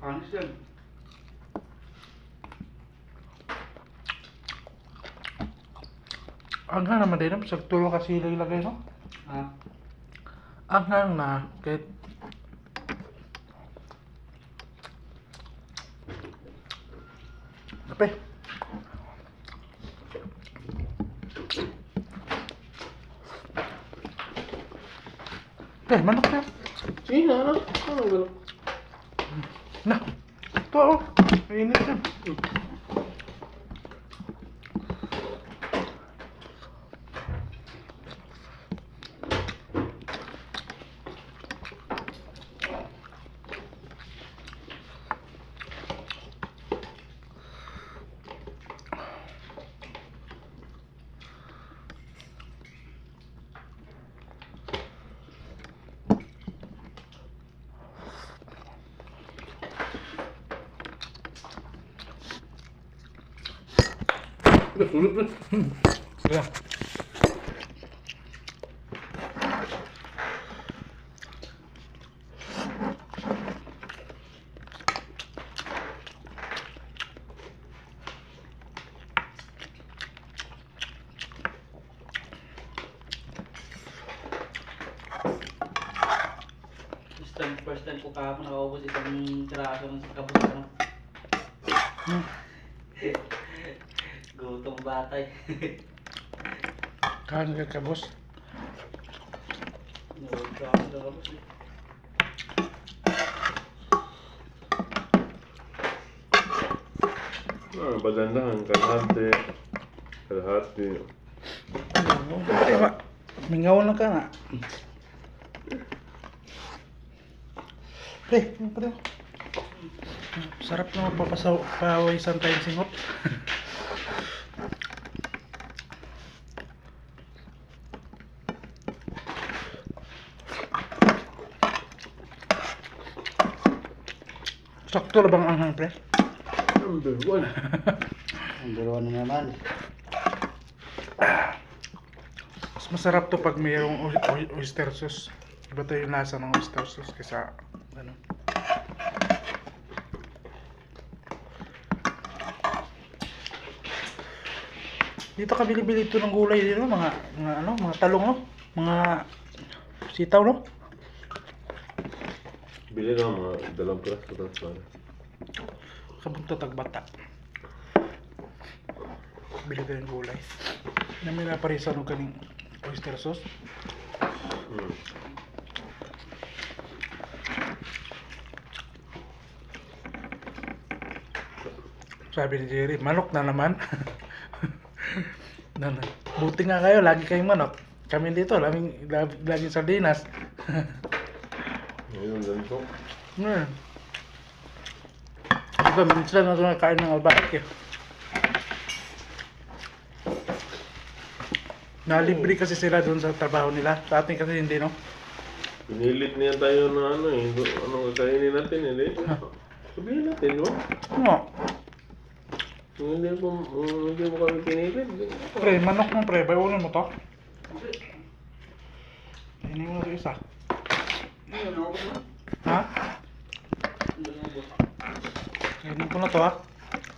Anis yan. Anghang naman din, sagtulo kasi ilagay, no? Ha? Anghang na, kahit kape. Manok na. Sige na, ano? Ano gano'n? Na, ito oh. Mainit yan. Udah sulit nih. Ya. First time ko kahapon nakaubos isang tiraso ng kabus ano. Gutong batay. Kain ka boss. Gutong kabus eh. Ah, bagandahan kalahati. Kalahati. Mingaw na ka nga. Pre, pre. Sarap na papawisan tayong singot. Sakto na bang anghang, pre? Number one. Number 1 na naman. Mas masarap to pag mayroong oyster sauce. Iba to yung lasa ng oyster sauce kaysa ano. Dito ka bili-bili ito ng gulay dito, mga ano, mga talong no, mga sitaw no. Bili na mga dalawang piraso para. Kabunto tagbata. Bili tayo ng gulay. Namin na parisa no kaning oyster sauce. Sabi ni Jerry, manok na naman. Buti nga kayo, lagi kayong manok. Kami dito, laging sardinas. Ngayon lang to. Diba, minsan na ito nakain ng albaik eh. Nalibre kasi sila doon sa trabaho nila. Sa atin kasi hindi, no? Pinilit niya tayo na ano eh. Ano kakainin natin hindi? Sabihin natin, no? Oo. Kung hindi mo kami pinilit. Pre, manok mo pre, bayunin mo to. Ini mo ito isa. Ha? Kainin ko na to ha.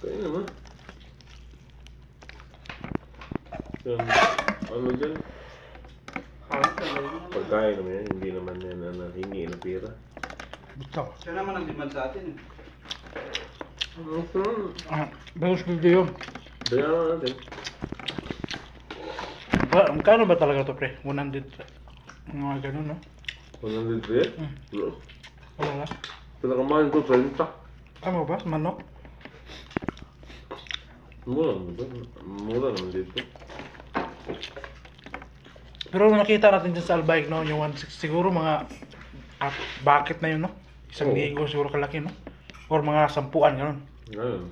Kaya naman. Yan, ano dyan? Pagkain naman yan, hindi naman yan hingi ng pera. Basta. Siya naman ang demand sa atin. Bagus video yun. Bayaran natin. Magkano ba talaga to pre? 100. Mga ganun no? 100 rin? Wala na. Pinakamahal ko, 30. Ano ba? Manok? Mura naman ito. Mura naman dito. Pero nakita natin dyan sa Albaik no, yung 160 siguro mga bucket na yun no? Isang ligo siguro kalaki no? Or mga 10-an ganun. Ngayon,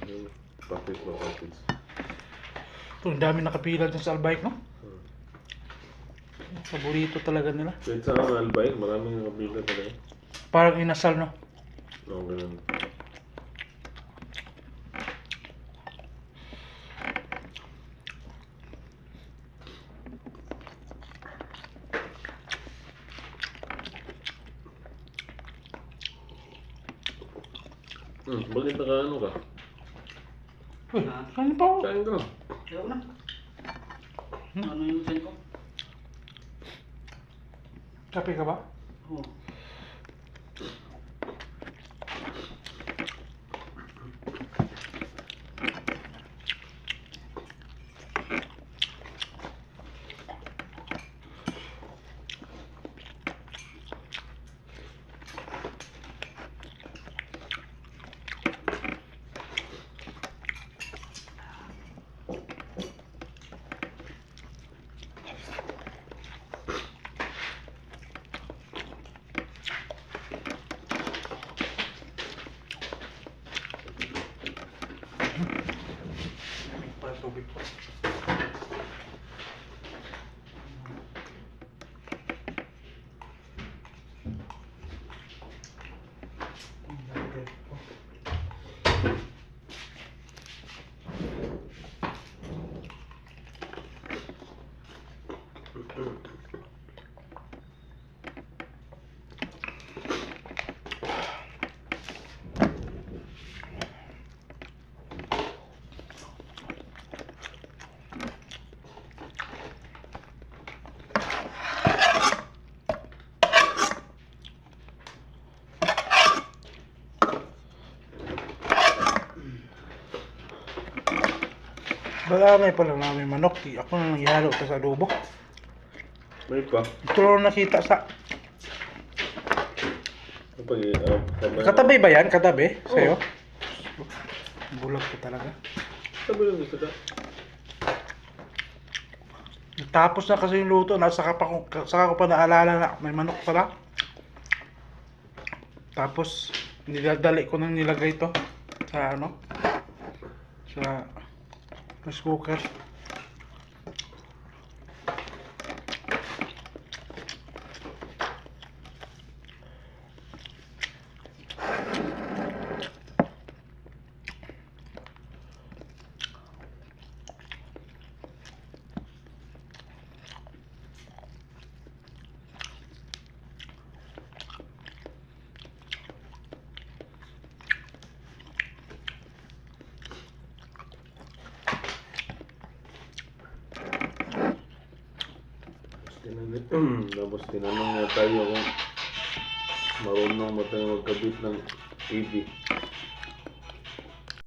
package na package. Ito, ang dami nakapila dyan sa Albaik no? Paborito talaga nila. Kahit sa Albay, maraming nakapila talaga. Parang inasal no? Oo, ganun. Bakit naka-ano ka? Uy, Ha? kain pa ako. Kain ka. Ayaw na. Ano yung send ko? Kape ka ba? Oo. Para tubig po. Balamay pala namin manok. Ako na nangyalo ito sa adobo. May pa. Ito lang nakita sa... Kapag Katabi ba yan? Katabi? Sa'yo? Bulag ko talaga. Sabi lang gusto ka. Tapos na kasi yung luto. Saka ko pa naalala na may manok pala. Tapos niladali ko nang nilagay ito sa ano? Sa rice cooker. Tapos tinanong niya tayo kung marunong ba tayo magkabit ng TV.